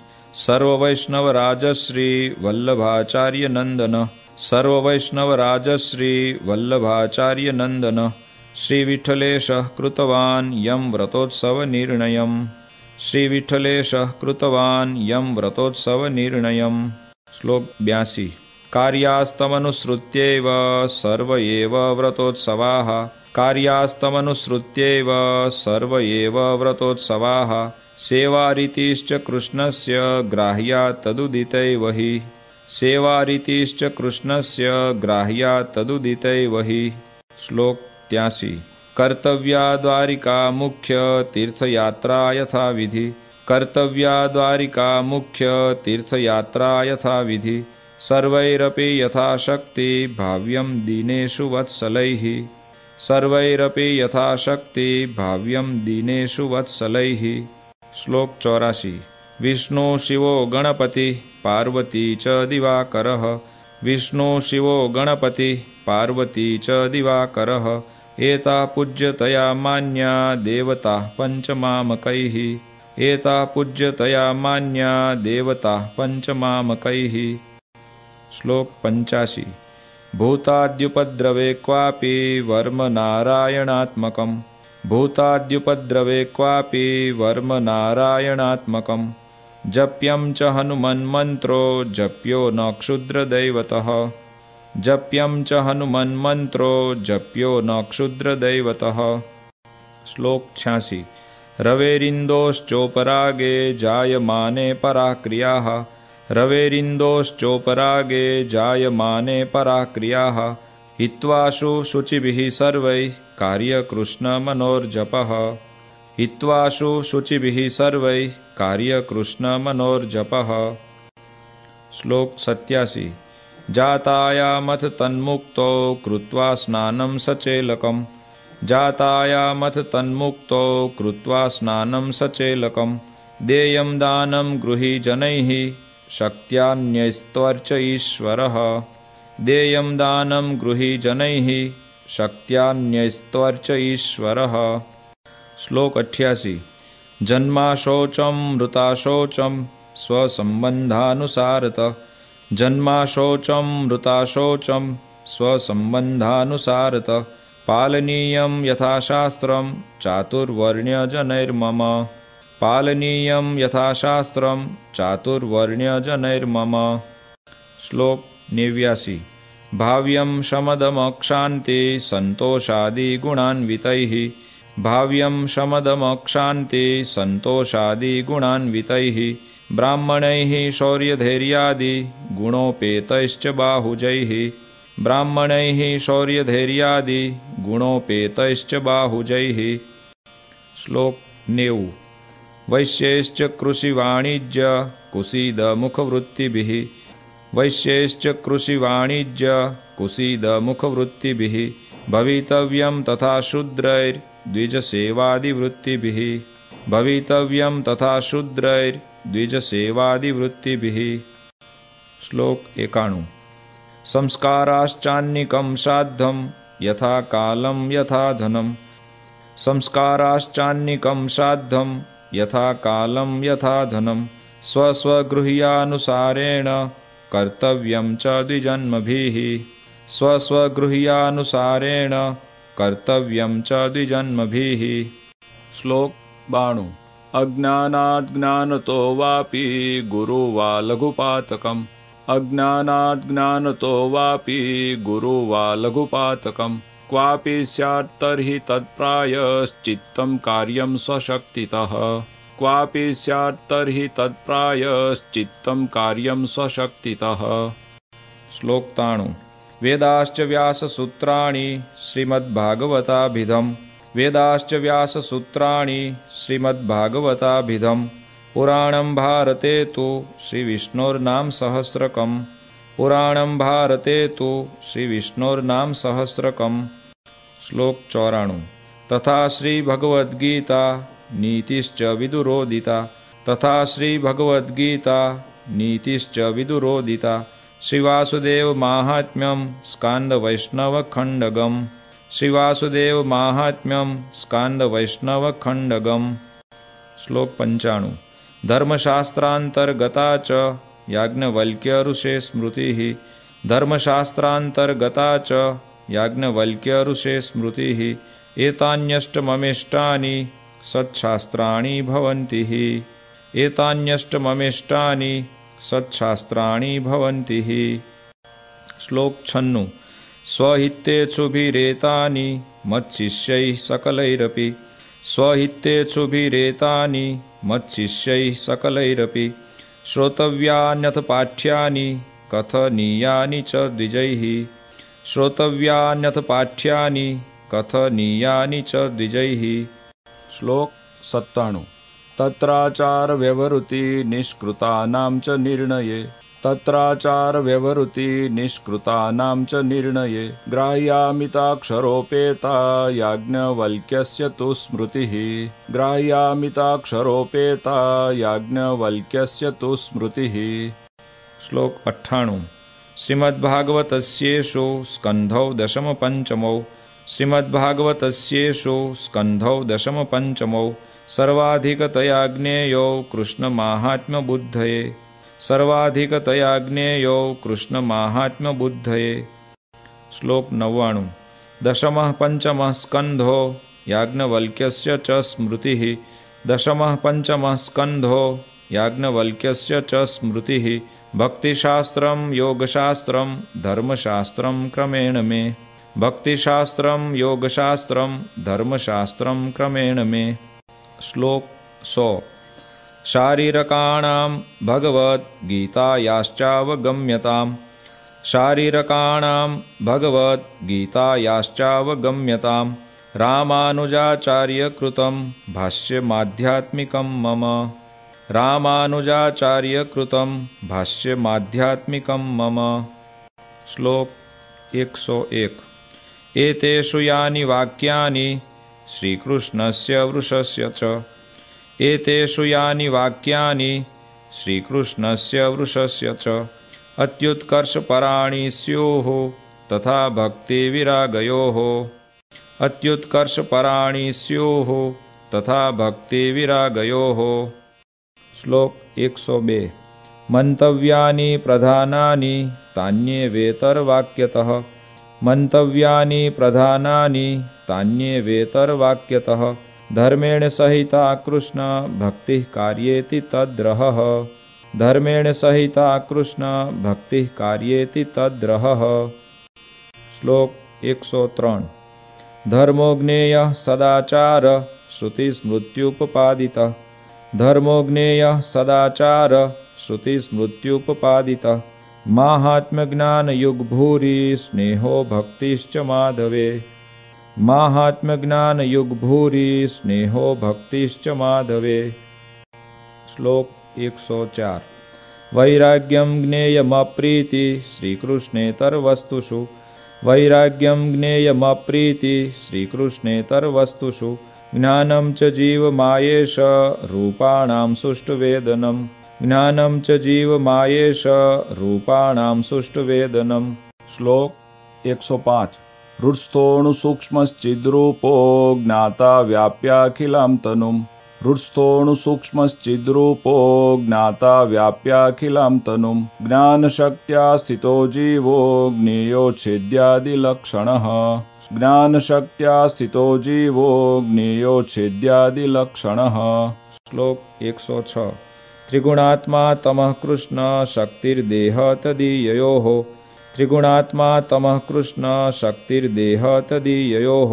सर्ववैष्णवराजश्री वल्लभाचार्य नंदन सर्ववैष्णवराजश्री वल्लभाचार्य नंदन श्रीविठ्ठलेशः कृतवान् यं व्रतोत्सवनिर्णयम् श्रीविठ्ठलेशः कृतवान् यं व्रतोत्सवनिर्णयम्। श्लोक 82। कार्यास्तमनुसृत्यैव सर्व एव व्रतोत्सवाः कार्यास्तमनुसृत्यैव सर्व एव व्रतोत्सवाः सेवारीतिश्च कृष्णस्य ग्राह्या तदुदितैव हि सेवारीतिश्च कृष्णस्य ग्राह्या तदुदितैव हि। श्लोक 83। कर्तव्या द्वारिका मुख्य तीर्थयात्रा यथा विधि कर्तव्या द्वारिका मुख्य तीर्थयात्रा यथा विधि सर्वैरपि यथाशक्ति भाव्यं दीनेषु वत्सलैः सर्वैरपि यथाशक्ति भाव्यं दीनेषु वत्सलैः। श्लोक 84। विष्णु शिवो गणपति पार्वती च दिवाकरः विष्णु शिवो गणपति पार्वती च दिवाकरः एता पूज्यतया मान्या देवता पंचमामकैः एता पूज्यतया मान्या देवता पंचमामकैः। श्लोक 85। भूताद्युपद्रवे क्वापि वर्म नारायणात्मकं भूताद्युपद्रवे क्वापि वर्म नारायणात्मकं जप्यं च हनुमन्मन्त्रो जप्यो न क्षुद्रदैवतः जप्यं च हनुमन्मन्त्रो जप्यो न क्षुद्रदैवतः। श्लोक 86। रवेरिन्दोश्चोपरागे जायमाने पराक्रियाः रवेरिन्दोश्चोपरागे जायमाने पराक्रियाः हित्वाशु शुचिभिः सर्वैः कार्यकृष्णमनोर्जपः हित्वाशु शुचिभिः सर्वैः कार्यकृष्णमनोर्जपः। श्लोक 87। जातायामथ तन्मुक्तो कृत्वा स्नानं सचेलकम् जातायामथ तन्मुक्तो कृत्वा स्नानं सचेलकम् देयं दानं गृही जनैः शक्त्यान्यस्त्वर्च ईश्वरः देयं दानं गृही जनैः शक्त्यान्यस्त्वर्च ईश्वरः। श्लोक 88। जन्माशोचं मृताशोचं स्वसंबंधानुसारतः जन्माशोचं मृताशोचं स्वसंबंधानुसारतः पालनीयं यथाशास्त्रं चातुर्वर्ण्यजनैर्मम पालनीयं यथाशास्त्रं चातुर्वर्ण्यजनैर्मम। श्लोक 89। भाव्यं शमदमक्षान्ते सन्तोषादिगुणान्वितैः भाव्यं शमदमक्षान्ते सन्तोषादिगुणान्वितैः ब्राह्मणैः शौर्यधैर्यादि गुणोपेतैश्च बाहुजैः ब्राह्मणैः शौर्यधैर्यादि गुणोपेतैश्च बाहुजैः। श्लोक 90। वैश्यैश्च कृषिवाणिज्य कुसीदमुखवृत्तिभिः वैश्यैश्च कृषिवाणिज्य कुसीदमुखवृत्तिभिः भवितव्यं तथा शूद्रैर्द्विजसेवादिवृत्तिभिः भवितव्यं तथा शूद्रैर्द्विजसेवादिवृत्तिभिः। श्लोक 91। संस्काराश्चान्निकं श्राद्धं यथा कालं यथा धनं संस्काराश्चान्निकं श्राद्धं यथा कालं यथा धनं स्वस्वगृह्यानुसारेण कर्तव्यं च द्विजन्मभिः स्वस्वगृह्यानुसारेण कर्तव्यं च द्विजन्मभिः। श्लोक 92। अज्ञानात् ज्ञानतो वापि गुरु वा लघुपातकम् अज्ञानात् ज्ञानतो वापि गुरु वा लघुपातकम् क्वापि स्यात् तर्हि तत्प्रायश्चित्तं कार्यं स्वशक्तितः क्वापि स्यात् तर्हि तत्प्रायश्चित्तं कार्यं स्वशक्तितः। श्लोक 93। वेदाश्च व्याससूत्राणि श्रीमद्भागवताभिधम् वेदाश्च व्याससूत्राणि श्रीमद्भागवताभिधम् पुराणं भारते तु श्रीविष्णोर्नाम सहस्रकम् पुराणं भारते तु श्रीविष्णोर्नाम सहस्रकम्। श्लोक 94। तथा श्रीभगवद्गीता नीतिश्च विदुरोदिता तथा श्रीभगवद्गीता नीतिश्च विदुरोदिता श्रीवासुदेव माहात्म्यं स्कान्दवैष्णवखण्डकम् श्रीवासुदेव माहात्म्यं स्कान्दवैष्णवखण्डकम्। श्लोक 95। धर्मशास्त्रान्तर्गता च याज्ञवल्क्य स्मृतिः धर्मशास्त्रान्तर्गता च याज्ञवल्क्य स्मृतिः एतान्यष्टममिष्टानि सत्शास्त्राणि भवन्ति एतान्यष्टममिष्टानि सत्शास्त्राणि भवन्ति। श्लोक 96। स्वहितेषुभिरेतानि मच्शिष्यैः सकलैरपि स्वहितेषुभिरेतानि मच्शिष्यैः सकलैरपि श्रोतव्यान्यथ पाठ्यानि कथनीयानि च द्विजैः श्रोतव्यान्यथ पाठ्यानि कथनीयानि च द्विजैः। श्लोक 97। तत्राचार व्यवहृति निष्कृतानां च निर्णये तत्राचार व्यवहृति निष्कृतानां च निर्णये ग्राह्यामिताक्षरोपेता याज्ञवल्क्यस्य तु स्मृतिः ग्राह्यामिताक्षरोपेता याज्ञवल्क्यस्य तु स्मृतिः। श्लोक 98। श्रीमद्भागवतस्येषु स्कन्धौ दशमपञ्चमौ श्रीमद्भागवतस्येषु स्कन्धौ दशमपञ्चमौ सर्वाधिकतया ज्ञेयो कृष्णमाहात्म्यबुद्धये सर्वाधिकतया कृष्णमाहात्म्यबुद्धये। श्लोक 99। दशमः पंचमः स्कन्धो याज्ञवल्क्यस्य च स्मृतिः दशमः पंचमः स्कन्धो याज्ञवल्क्यस्य च स्मृतिः भक्तिशास्त्रं योगशास्त्रं धर्मशास्त्रं क्रमेण मे भक्तिशास्त्रं योगशास्त्रं धर्मशास्त्रं क्रमेण मे। श्लोक 100। शारीरकाणां भगवद्गीतायाश्चावगम्यतां शारीरकाणां भगवद्गीतायाश्चावगम्यतां रामानुजाचार्यकृतं भाष्यमाध्यात्मिकं मम रामानुजाचार्यकृतं भाष्यमाध्यात्मिकं मम। श्लोक 101। एतेषु यानि वाक्यानि श्रीकृष्णस्य वृषस्य च एतेषु यानि वाक्यानि श्रीकृष्णस्य वृषस्य च अत्युत्कर्षपराणि स्युः तथा भक्तिविरागयोः अत्युत्कर्षपराणि स्युः तथा भक्तिविरागयोः। श्लोक 102। मंतव्यानि प्रधानानि तान्येवेतरवाक्यतः मंतव्यानि प्रधानानि तान्येवेतरवाक्यतः धर्मेण सहिता कृष्ण भक्तिः कार्येति तद्रहः धर्मेण सहिता कृष्ण भक्तिः कार्येति तद्रहः। श्लोक 103। धर्मो ज्ञेयः सदाचार श्रुतिस्मृत्युपपादितः धर्मो ज्ञेयः सदाचार श्रुतिस्मृत्युपपादितः माहात्म्यज्ञानयुग्भूरि स्नेहो भक्तिश्च माधवे माहात्म्यज्ञानयुग्भूरि स्नेहो भक्तिश्च माधवे। श्लोक 104। वैराग्यं ज्ञेयमप्रीति श्रीकृष्णेतरवस्तुषु वैराग्यं ज्ञेयमप्रीति श्रीकृष्णेतरवस्तुषु ज्ञानं च जीवमायेष रूपाणां सुष्ठुवेदनं ज्ञानं च जीवमायेष रूपाणां सुष्ठुवेदनं। श्लोक 105। हृत्स्थोऽणुसूक्ष्मश्चिद्रूपो ज्ञाता व्याप्याखिलां तनुं हृत्स्थोऽणुसूक्ष्मश्चिद्रूपो ज्ञाता व्याप्याखिलां तनुं ज्ञानशक्त्या स्थितो जीवो ज्ञेयोच्छेद्यादिलक्षणः ज्ञानशक्त्या स्थितो जीवो ज्ञेयोच्छेद्यादिलक्षणः। श्लोक 106। त्रिगुणात्मा तमः कृष्ण शक्तिर्देह तदीययोः त्रिगुणात्मा तमः कृष्ण शक्तिर्देह तदीययोः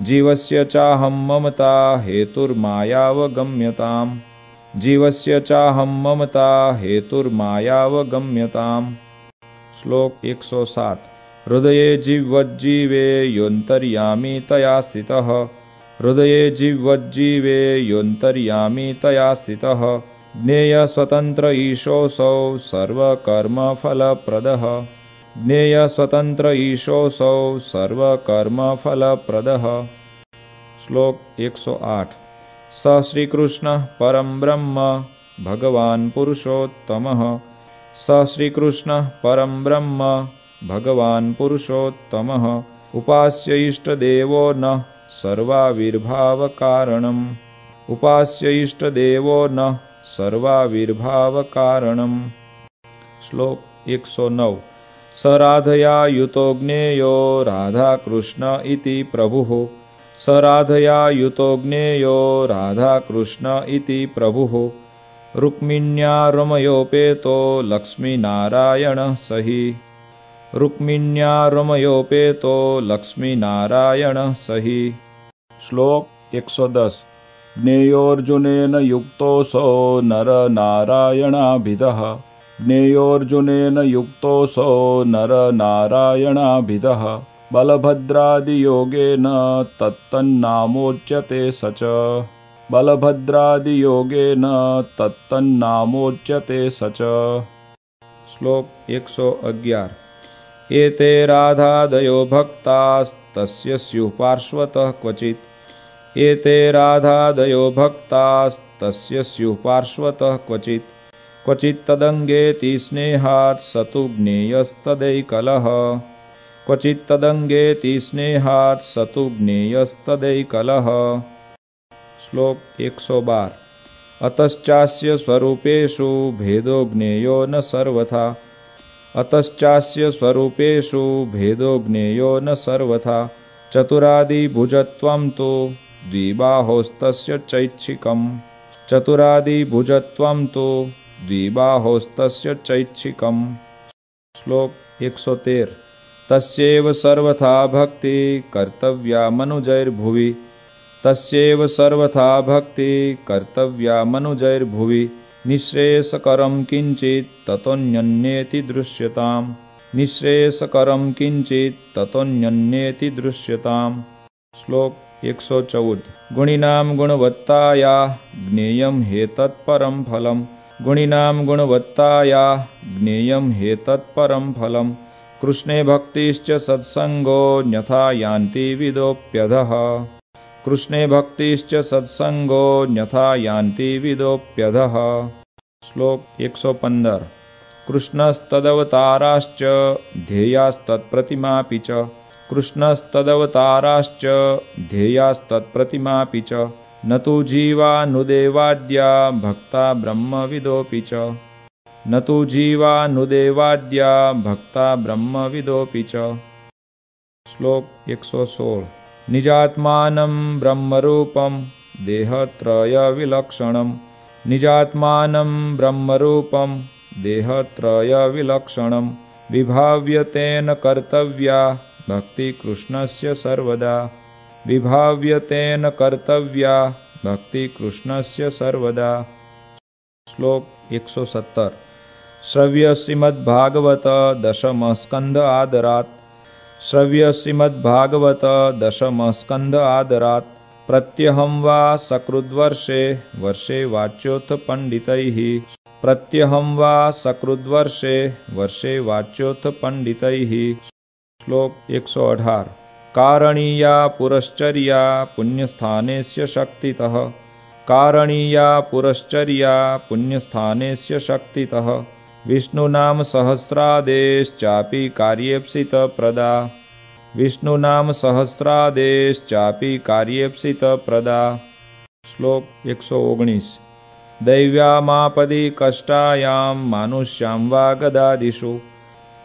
जीवस्य चाहं ममता हेतुर्मायावगम्यताम् जीवस्य चाहं ममता हेतुर्मायावगम्यताम्। श्लोक 107। हृदये जिह्वज्जीवे योऽन्तर्यामी तया स्थितः हृदये जिह्वज्जीवे योऽन्तर्यामी तया स्थितः ज्ञेयस्वतन्त्र ईशोऽसौ सर्वकर्मफलप्रदः ज्ञेयस्वतन्त्र ईशोऽसौ सर्वकर्मफलप्रदः। श्लोक 108। स श्रीकृष्णः परं ब्रह्म भगवान् पुरुषोत्तमः स श्रीकृष्णः परं ब्रह्म भगवान् पुरुषोत्तमः उपास्य इष्टदेवो नः सर्वाविर्भावकारणम् उपास्य इष्टदेवो नः सर्वाविर्भावकारणम्। श्लोक 109। स राधया युतो ज्ञेयो राधाकृष्ण इति प्रभुः स राधया युतो ज्ञेयो राधाकृष्ण इति प्रभुः रुक्मिण्या रमयोपेतो लक्ष्मीनारायणः सहि रुक्मिण्या रमयोपेतो लक्ष्मीनारायणः सहि। श्लोक 110। ज्ञेयोऽर्जुनेन युक्तोऽसौ नरनारायणाभिधः ज्ञेयोऽर्जुनेन युक्तोऽसौ नरनारायणाभिधः बलभद्रादियोगेन तत्तन्नामोच्यते स च बलभद्रादियोगेन तत्तन्नामोच्यते स च। श्लोक 111। एते राधादयो भक्तास्तस्य स्युः पार्श्वतः क्वचित् एते राधादयो भक्तास्तस्य स्युः पार्श्वतः क्वचित् क्वचित् तदङ्गेति स्नेहात् स तु ज्ञेयस्तदैकलः क्वचित् तदङ्गेति स्नेहात् स तु ज्ञेयस्तदैकलः। श्लोक 112। अतश्चास्य स्वरूपेषु भेदो ज्ञेयो न सर्वथा अतश्चास्य स्वरूपेषु भेदो ज्ञेयो न सर्वथा चतुरादिभुजत्वं तु द्विबाहोस्तस्य चैच्छिकम् चतुरादिभुजत्वं तु द्विबाहोस्तस्य चैच्छिकम्। श्लोक 113। तस्यैव सर्वथा भक्ति कर्तव्या मनुजैर्भुवि तस्यैव सर्वथा भक्ति कर्तव्या मनुजैर्भुवि निःश्रेयसकरं किञ्चित् ततोऽन्यन्येति दृश्यताम् निःश्रेयसकरं किंचित् ततोऽन्येति दृश्यताम्। श्लोक 114। गुणिनां गुणवत्ताया ज्ञेयं ह्येतत्परं फलम्। गुणिनां गुणवत्ताया ज्ञेयं ह्येतत्परं फलम्। कृष्णे भक्तिश्च सत्संगो न्यथा यान्ति विदोऽप्यधः। कृष्णे भक्तिश्च सत्संगो न्यथा यान्ति विदोऽप्यधः। श्लोक 115। कृष्णस्तदवताराश्च ध्येयास्तत्प्रतिमापि च। कृष्णस्तदवताराश्च ध्येयास्तत्प्रतिमापि च। न तु जीवानुदेवाद्या भक्ता ब्रह्मविदोऽपि च। न तु जीवानुदेवाद्या भक्ता ब्रह्मविदोऽपि च। श्लोक 116। निजात्मानं ब्रह्मरूपं देहत्रयविलक्षणं। निजात्मानं ब्रह्मरूपं देहत्रयविलक्षणं। विभाव्यतेन कर्तव्या भक्ति कृष्णस्य सर्वदा। विभाव्यतेन कर्तव्या भक्ति कृष्णस्य सर्वदा। श्लोक 117। श्रव्य श्रीमद्भागवत दशम स्कंद आदरात्। श्रव्य श्रीमद्भागवत दशम स्कंद आदरात्। प्रत्यहं वा सकृद्वर्षे वर्षे वाच्योऽथ पंडितैः। प्रत्यहं वा सकृद्वर्षे वर्षे वाच्योऽथ पंडितैः। श्लोक 118। कारणीया पुरश्चर्या पुण्यस्थानेस्य शक्तितः। कारणीया पुरश्चर्या पुण्यस्थानेस्य शक्तितः। विष्णुनाम सहस्रादेश्चापि कार्येप्सितप्रदा। विष्णुनाम सहस्रादेश्चापि कार्येप्सितप्रदा। श्लोक 119। दैव्यामापदि कष्टायां मानुष्यां वा गदादिषु।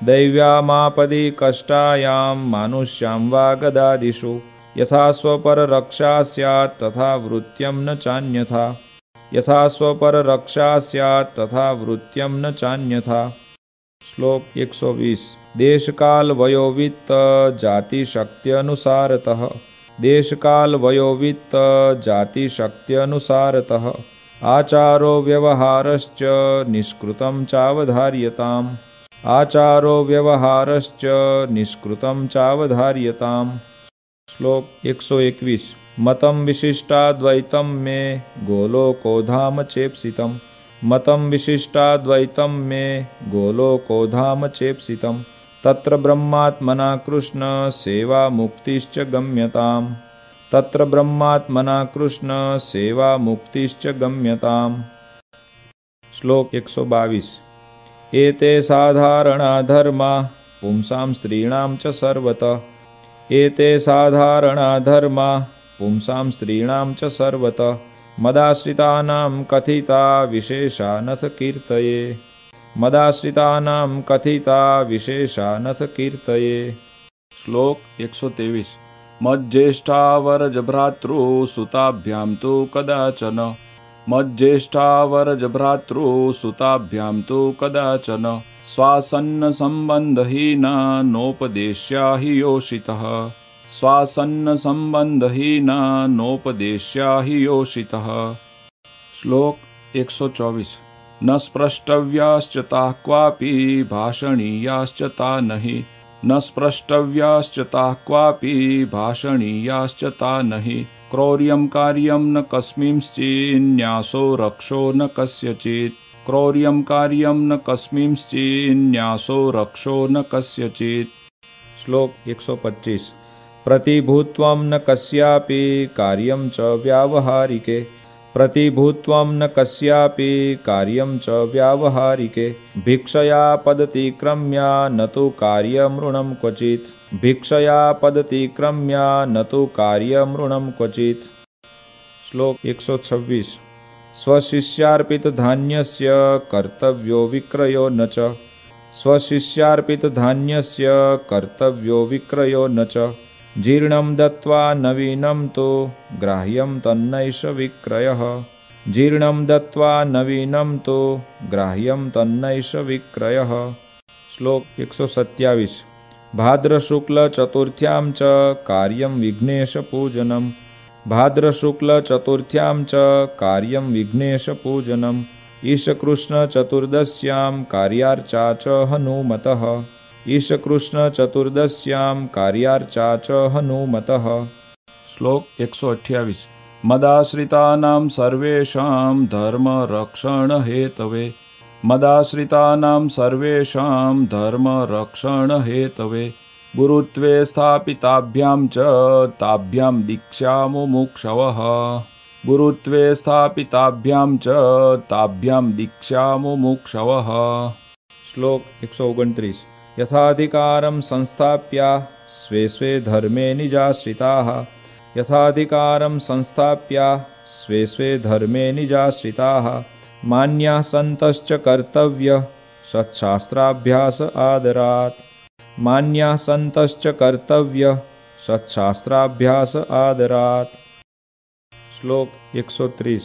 दैव्यामापदि कष्टायां मानुष्यां वा गदादिषु। यथा स्वपररक्षा स्यात् तथा वृत्त्यं न चान्यथा। यथा स्वपररक्षा स्यात् तथा वृत्त्यं न चान्यथा। श्लोक 120। देशकाल वयोवित्त जाति शक्त्यनुसारतः। देशकाल वयोवित्त जाति शक्त्यनुसारतः। आचारो व्यवहारश्च निष्कृतं चावधार्यताम्। आचारो व्यवहारश्च निष्कृतं चावधार्यताम्। श्लोक 121। मतं विशिष्टाद्वैतं मे गोलोकोधाम चेप्सितम्। मतं विशिष्टाद्वैतं मे गोलोकोधाम चेप्सितम्। तत्र ब्रह्मात्मना कृष्ण सेवा मुक्तिश्च गम्यताम्। तत्र ब्रह्मात्मना कृष्ण सेवा मुक्तिश्च गम्यताम्। श्लोक 122। एते साधारणा धर्मा पुंसां स्त्रीणां च सर्वतः। एते साधारणा धर्मा पुंसां स्त्रीणां च सर्वतः। मदाश्रितानां कथिता विशेषा नथ कीर्तये। मदाश्रितानां कथिता विशेषा नथ कीर्तये। श्लोक 123। मज्ज्येष्ठावरजभ्रातृसुताभ्यां तु कदाचन। मज्ज्येष्ठावरजभ्रातृसुताभ्यां तु कदाचन। स्वासन्न संबंधहीना नोपदेश्या हि योषितः। स्वासन्न संबंधहीना नोपदेश्या हि योषितः। श्लोक 124। न स्पृष्टव्याश्च ताः क्वापि भाषणीयाश्च ता नहि। न स्पृष्टव्याश्च ताः क्वापि भाषणीयाश्च ता नहि। क्रौर्यं कार्यं न कस्मिंश्चिन्न्यासो रक्षो न कस्यचित्। क्रौर्यं कार्यं न कस्मिंश्चिन्न्यासो रक्षो न कस्यचित्। श्लोक 125। प्रतिभूत्वं न कस्यापि कार्यं च व्यावहारिके। प्रतिभूत्वं न कस्यापि कार्यं च व्यावहारिके। भिक्षया पदतिक्रम्या न तु कार्यमृणं क्वचित्। भिक्षया पदतिक्रम्या न तु कार्यमृणं क्वचित्। श्लोक 126। स्वशिष्यार्पितधान्यस्य कर्तव्यो विक्रयो न च। स्वशिष्यार्पितधान्यस्य कर्तव्यो विक्रयो न च। जीर्णं दत्त्वा नवीनं तु ग्राह्यं तन्नैष विक्रयः। जीर्णं दत्त्वा नवीनं तु ग्राह्यं तन्नैष विक्रयः। श्लोक 127। भाद्रशुक्लचतुर्थ्यां च कार्यं विघ्नेशपूजनम्। भाद्रशुक्लचतुर्थ्यां च कार्यं विघ्नेशपूजनम्। ईशकृष्णचतुर्दश्यां कार्यार्चा च हनुमतः। ईशकृष्णचतुर्दश्यां कार्यार्चा च हनुमतः। श्लोक 128। मदाश्रितानां सर्वेषां धर्मरक्षणहेतवे मदाश्रितानां सर्वेषां धर्मरक्षणहेतवे गुरुत्वे स्थापिताभ्यां च ताभ्यां दीक्षा मुमुक्षवः गुरुत्वे स्थापिताभ्यां च ताभ्यां दीक्षा मुमुक्षवः। श्लोक 129। यथाधिकारं संस्थाप्य स्वे स्वे धर्मे निजाश्रिताः यथाधिकारं संस्थाप्य स्वे स्वे धर्मे निजाश्रिताः मान्याः सन्तश्च कर्तव्यः सत्शास्त्राभ्यास आदरात् मान्याः सन्तश्च कर्तव्यः सत्शास्त्राभ्यास आदरात्। श्लोक 130।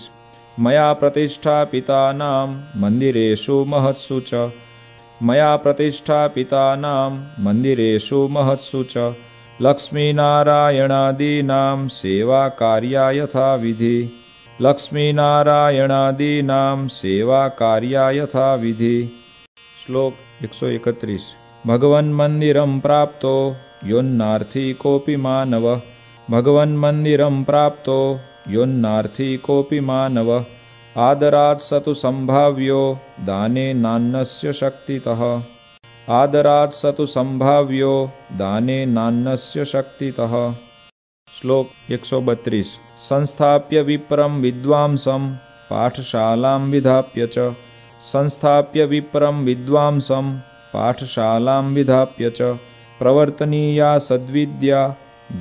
मया प्रतिष्ठापितानां मन्दिरेषु महत्सु च मया प्रतिष्ठापितानां मन्दिरेषु महत्सु च लक्ष्मीनारायणादीनां सेवाकार्या यथाविधि लक्ष्मीनारायणादीनां सेवाकार्या यथाविधि। श्लोक 131। भगवन्मन्दिरं प्राप्तो योन्नार्थी कोऽपि मानवः भगवन्मन्दिरं प्राप्तो योन्नार्थी कोऽपि मानवः आदरात् स तु सम्भाव्यो दाने नान्नस्य शक्तितः आदरात् स तु सम्भाव्यो दाने नान्नस्य शक्तितः। श्लोक 132। संस्थाप्य विप्रं विद्वांसं पाठशालां विधाप्य च संस्थाप्य विप्रं विद्वांसं पाठशालां विधाप्य च प्रवर्तनीया सद्विद्या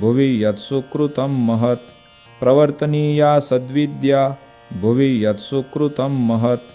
भुवि यत्सुकृतं महत् प्रवर्तनीया सद्विद्या भुवि यत्सुकृतं महत्।